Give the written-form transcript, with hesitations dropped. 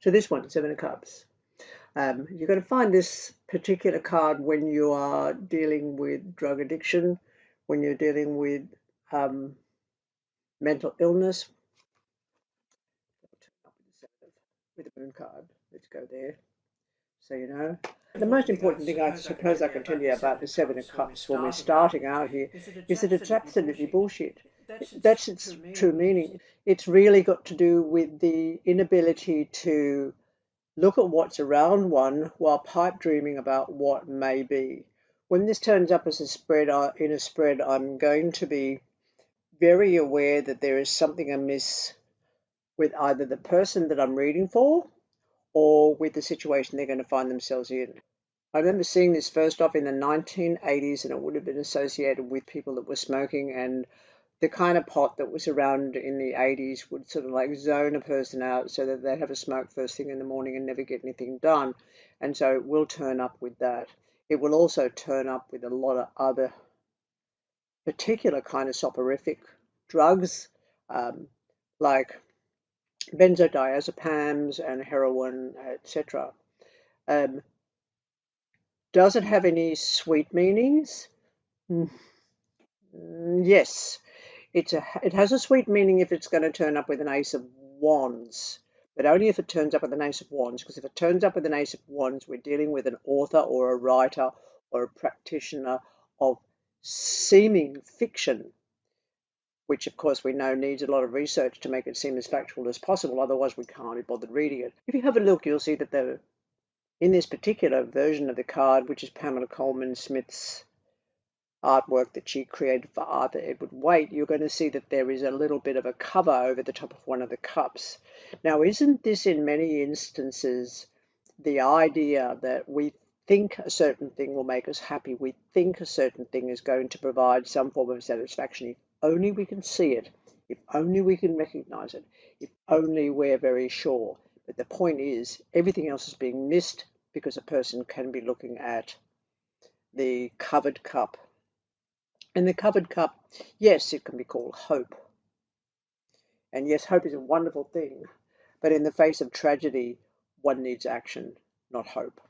So this one, Seven of Cups. You're going to find this particular card when you are dealing with drug addiction, when you're dealing with mental illness. With the moon card, let's go there. So you know, the most important thing I suppose I can tell you about the Seven of Cups when we're starting out here is that it's absolutely bullshit. That's its true meaning. It's really got to do with the inability to look at what's around one while pipe dreaming about what may be. When this turns up as a spread in a spread, I'm going to be very aware that there is something amiss with either the person that I'm reading for or with the situation they're going to find themselves in. I remember seeing this first off in the 1980s, and it would have been associated with people that were smoking, and the kind of pot that was around in the 80s would sort of like zone a person out so that they'd have a smoke first thing in the morning and never get anything done. And so it will turn up with that. It will also turn up with a lot of other particular kind of soporific drugs, like benzodiazepams and heroin, etc. Does it have any sweet meanings? Yes. It has a sweet meaning if it's going to turn up with an Ace of Wands, but only if it turns up with an Ace of Wands, because if it turns up with an Ace of Wands, we're dealing with an author or a writer or a practitioner of seeming fiction, which of course we know needs a lot of research to make it seem as factual as possible, otherwise we can't be bothered reading it. If you have a look, you'll see that in this particular version of the card, which is Pamela Coleman Smith's artwork that she created for Arthur Edward Waite, you're going to see that there is a little bit of a cover over the top of one of the cups. Now, isn't this in many instances the idea that we think a certain thing will make us happy, we think a certain thing is going to provide some form of satisfaction, if only we can see it, if only we can recognize it, if only we're very sure. But the point is, everything else is being missed because a person can be looking at the covered cup. And the covered cup, yes, it can be called hope. And yes, hope is a wonderful thing. But in the face of tragedy, one needs action, not hope.